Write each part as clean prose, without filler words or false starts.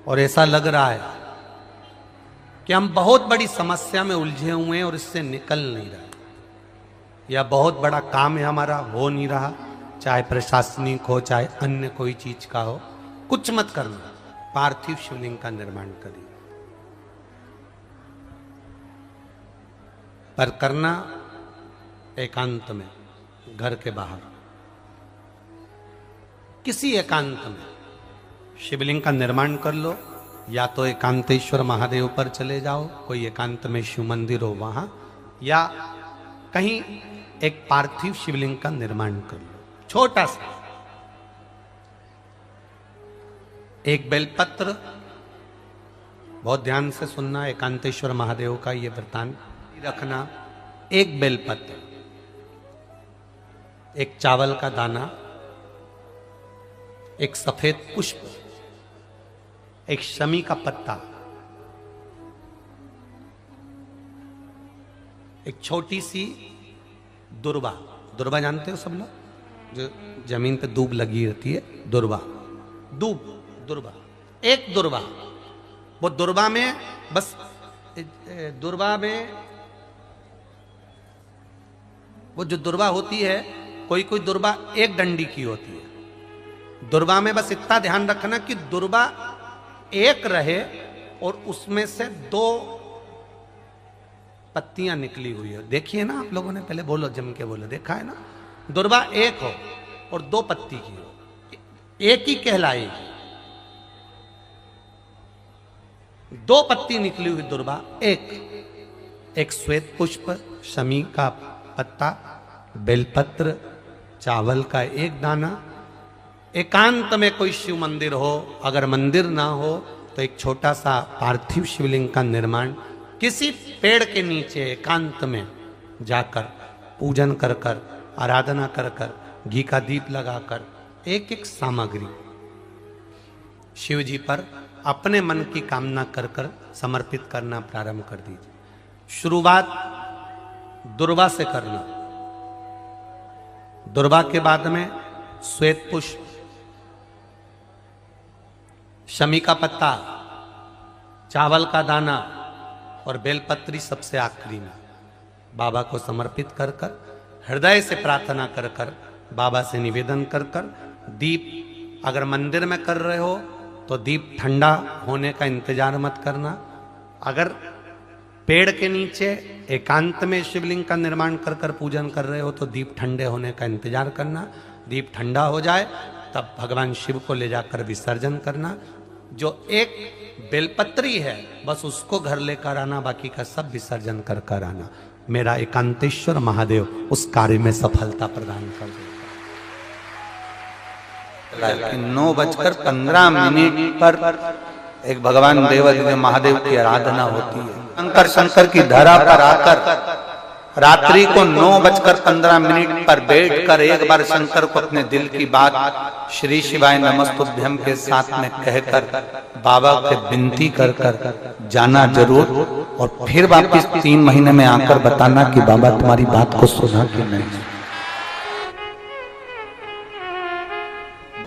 और ऐसा लग रहा है कि हम बहुत बड़ी समस्या में उलझे हुए हैं और इससे निकल नहीं रहे, या बहुत बड़ा काम है हमारा, हो नहीं रहा, चाहे प्रशासनिक हो चाहे अन्य कोई चीज का हो। कुछ मत करना, पार्थिव शिवलिंग का निर्माण करिए, पर करना एकांत में, घर के बाहर किसी एकांत में शिवलिंग का निर्माण कर लो। या तो एकांतेश्वर महादेव पर चले जाओ, कोई एकांत में शिव मंदिर हो वहां, या कहीं एक पार्थिव शिवलिंग का निर्माण कर लो, छोटा सा। एक बेलपत्र, बहुत ध्यान से सुनना, एकांतेश्वर महादेव का ये वृतांत रखना। एक बेलपत्र, एक चावल का दाना, एक सफेद पुष्प, एक शमी का पत्ता, एक छोटी सी दुर्वा। दुर्वा जानते हो सब लोग, जो जमीन पे दूब लगी रहती है, दुर्वा, दुर्वा, एक दुर्वा। वो दुर्वा में बस, दुर्वा में वो जो दुर्वा होती है, कोई कोई दुर्वा एक डंडी की होती है। दुर्वा में बस इतना ध्यान रखना कि दुर्वा एक रहे और उसमें से 2 पत्तियां निकली हुई है। देखिए ना आप लोगों ने, पहले बोलो, जम के बोलो, देखा है ना? दुर्वा एक हो और 2 पत्ती की हो, एक ही कहलाएगी। 2 पत्ती निकली हुई दुर्वा, एक श्वेत पुष्प, शमी का पत्ता, बेलपत्र, चावल का एक दाना। एकांत में कोई शिव मंदिर हो, अगर मंदिर ना हो तो एक छोटा सा पार्थिव शिवलिंग का निर्माण किसी पेड़ के नीचे एकांत में जाकर पूजन कर कर, आराधना कर कर, घी का दीप लगाकर, एक एक सामग्री शिव जी पर अपने मन की कामना कर कर समर्पित करना प्रारंभ कर दीजिए। शुरुआत दुर्वा से करना। दुर्वा के बाद में श्वेत पुष्प, शमी का पत्ता, चावल का दाना और बेलपत्री सबसे आखिरी में बाबा को समर्पित कर कर, हृदय से प्रार्थना कर कर, बाबा से निवेदन कर कर, दीप अगर मंदिर में कर रहे हो तो दीप ठंडा होने का इंतजार मत करना। अगर पेड़ के नीचे एकांत में शिवलिंग का निर्माण कर कर पूजन कर रहे हो तो दीप ठंडे होने का इंतजार करना। दीप ठंडा हो जाए तब भगवान शिव को ले जाकर विसर्जन करना। जो एक बेलपत्री है बस उसको घर लेकर आना, बाकी का सब विसर्जन कर कर आना। मेरा एकांतेश्वर महादेव उस कार्य में सफलता प्रदान कर देगा। 9:15 पर एक भगवान देवादिदेव महादेव की आराधना होती है। शंकर की धरा पर आकर रात्रि को 9:15 पर बैठकर एक बार शंकर को अपने दिल की बात श्री शिवाय नमस्तुभ्यम के साथ में कहकर बाबा के विनती कर कर जाना जरूर, और फिर वापिस 3 महीने में आकर बताना कि बाबा तुम्हारी बात को सुना कि नहीं।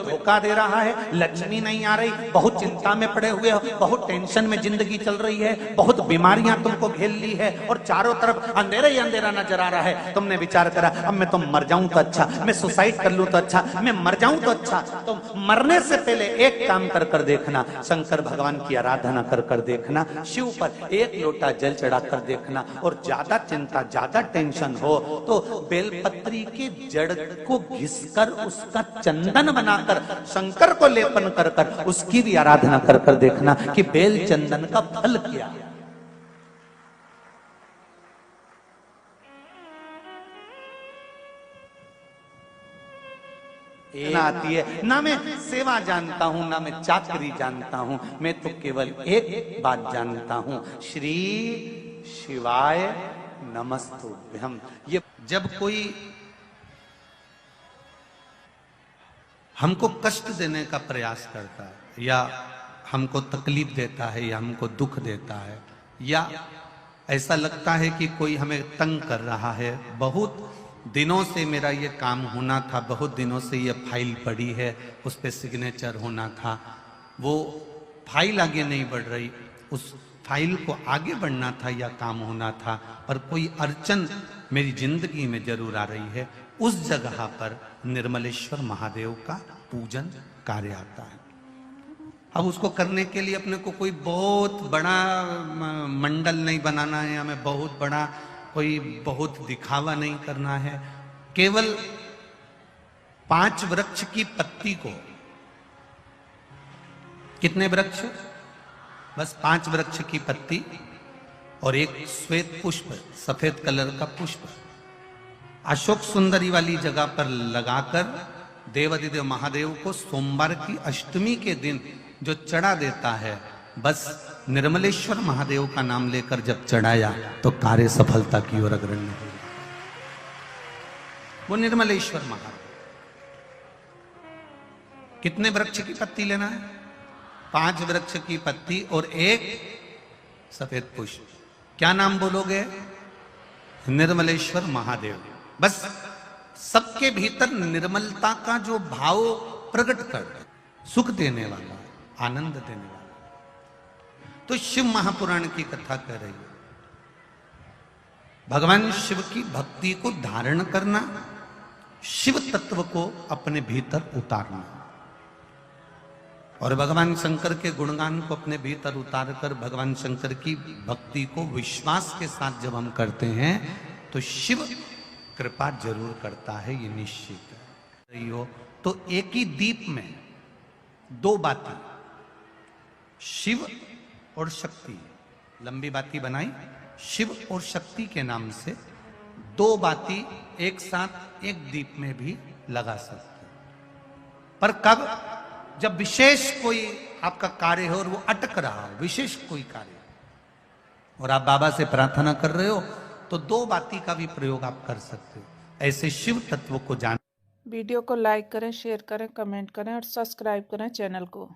धोखा दे रहा है, लक्ष्मी नहीं आ रही, बहुत चिंता में पड़े हुए हो, बहुत टेंशन में जिंदगी चल रही है, बहुत बीमारियां तुमको घेर ली है और चारों तरफ अंधेरा ही अंधेरा नजर आ रहा है। तुमने विचार करा अब मैं तो मर जाऊं तो अच्छा, मैं सुसाइड कर लूं तो अच्छा, मैं मर जाऊं तो अच्छा। तो मरने से पहले एक काम कर कर देखना, शंकर भगवान की आराधना कर कर देखना, शिव पर 1 लोटा जल चढ़ा कर देखना। और ज्यादा चिंता, ज्यादा टेंशन हो तो बेलपत्री की जड़ को घिसकर उसका चंदन बनाकर शंकर को लेपन कर कर उसकी भी आराधना कर कर देखना कि बेल चंदन का फल क्या है। ना आती है, ना मैं सेवा जानता हूं, ना मैं चाकरी जानता हूं, मैं तो केवल एक बात जानता हूं, श्री शिवाय नमस्तुभ्यम। ये जब कोई हमको कष्ट देने का प्रयास करता है या हमको तकलीफ देता है या हमको दुख देता है या ऐसा लगता है कि कोई हमें तंग कर रहा है, बहुत दिनों से मेरा ये काम होना था, बहुत दिनों से ये फाइल पड़ी है, उस पर सिग्नेचर होना था, वो फाइल आगे नहीं बढ़ रही, उस फाइल को आगे बढ़ना था या काम होना था, पर कोई अड़चन मेरी जिंदगी में जरूर आ रही है, उस जगह पर निर्मलेश्वर महादेव का पूजन कार्य आता है। अब उसको करने के लिए अपने को कोई बहुत बड़ा मंडल नहीं बनाना है, हमें बहुत बड़ा कोई बहुत दिखावा नहीं करना है। केवल 5 वृक्ष की पत्ती को, कितने वृक्ष? बस 5 वृक्ष की पत्ती और एक श्वेत पुष्प, सफेद कलर का पुष्प अशोक सुंदरी वाली जगह पर लगाकर देवादिदेव महादेव को सोमवार की अष्टमी के दिन जो चढ़ा देता है, बस निर्मलेश्वर महादेव का नाम लेकर जब चढ़ाया तो कार्य सफलता की ओर अग्रणी हो। वो निर्मलेश्वर महादेव। कितने वृक्ष की पत्ती लेना है? 5 वृक्ष की पत्ती और एक सफेद पुष्प। क्या नाम बोलोगे? निर्मलेश्वर महादेव। बस सबके भीतर निर्मलता का जो भाव प्रकट कर, सुख देने वाला, आनंद देने वाला। तो शिव महापुराण की कथा कह रही है, भगवान शिव की भक्ति को धारण करना, शिव तत्व को अपने भीतर उतारना, और भगवान शंकर के गुणगान को अपने भीतर उतार कर भगवान शंकर की भक्ति को विश्वास के साथ जब हम करते हैं तो शिव कृपा जरूर करता है, ये निश्चित है। हो तो एक ही दीप में 2 बाती, शिव और शक्ति, लंबी बाती बनाई, शिव और शक्ति के नाम से 2 बाती एक साथ एक दीप में भी लगा सकते हैं। पर कब? जब विशेष कोई आपका कार्य हो और वो अटक रहा हो, विशेष कोई कार्य, और आप बाबा से प्रार्थना कर रहे हो, तो 2 बाती का भी प्रयोग आप कर सकते हो। ऐसे शिव तत्व को जान। वीडियो को लाइक करें, शेयर करें, कमेंट करें और सब्सक्राइब करें चैनल को।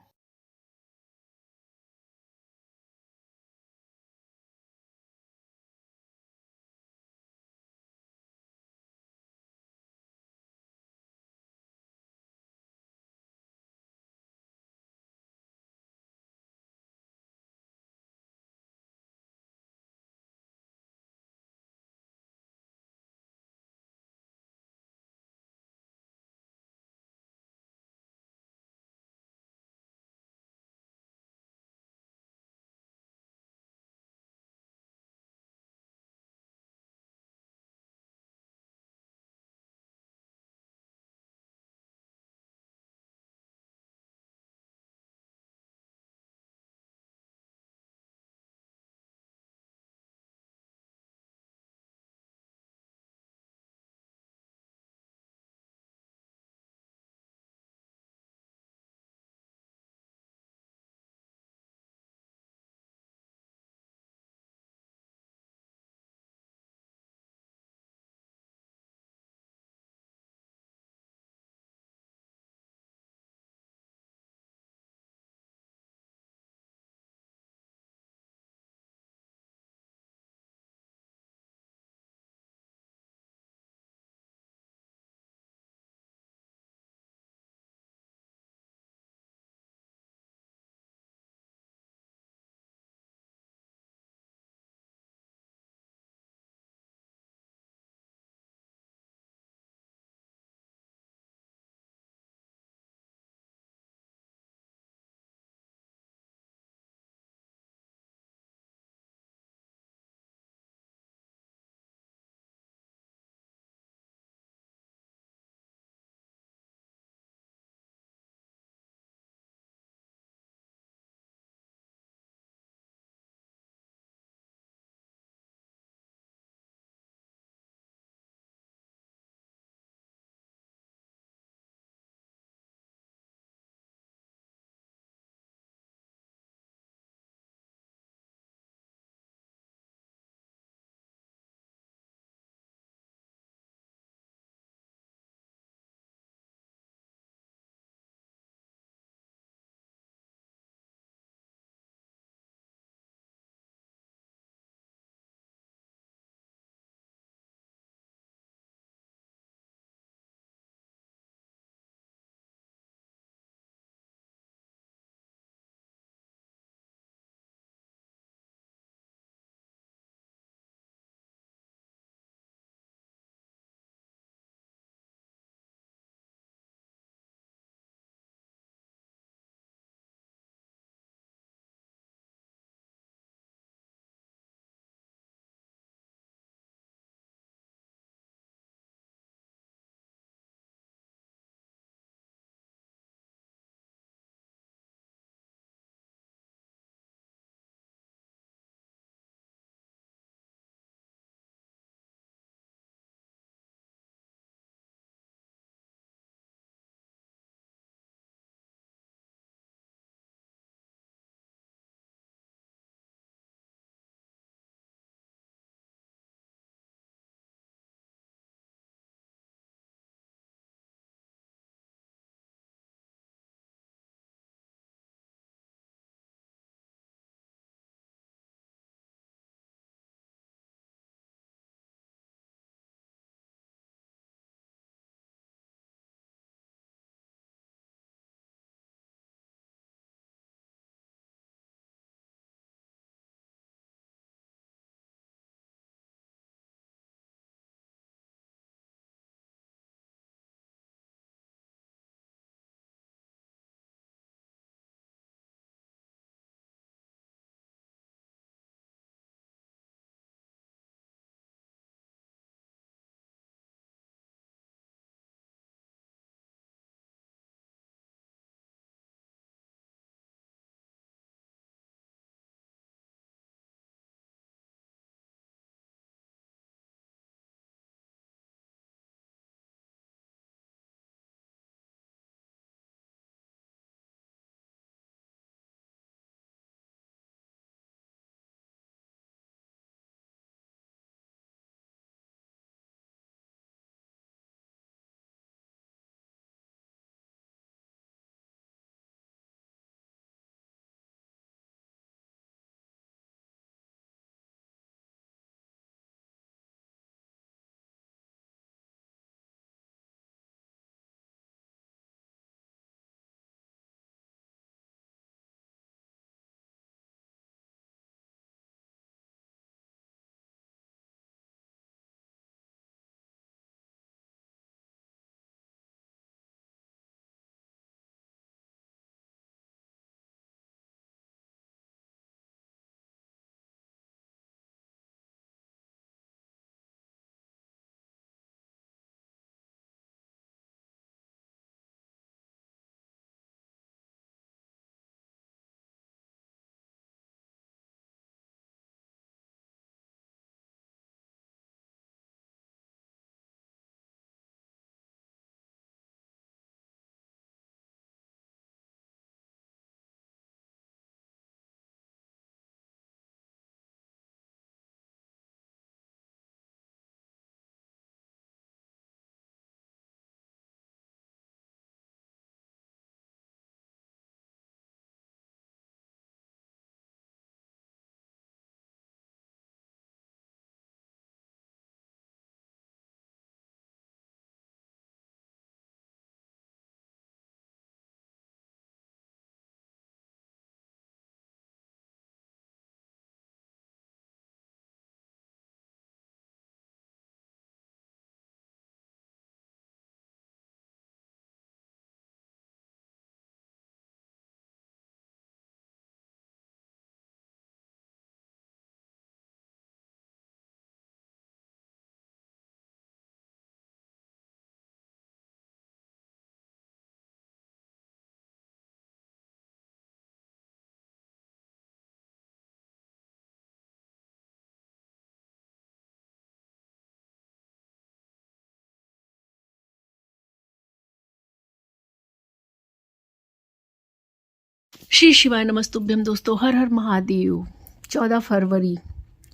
श्री शिवाय नमस्तुभ्यम। दोस्तों, हर हर महादेव। 14 फरवरी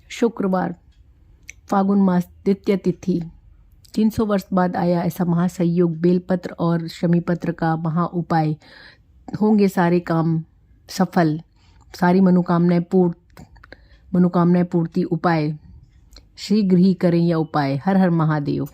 शुक्रवार, फागुन मास, द्वितीय तिथि। 300 वर्ष बाद आया ऐसा महासंयोग। बेलपत्र और शमीपत्र का महा उपाय। होंगे सारे काम सफल, सारी मनोकामनाएं पूर्ति। उपाय शीघ्र ही करें यह उपाय। हर हर महादेव।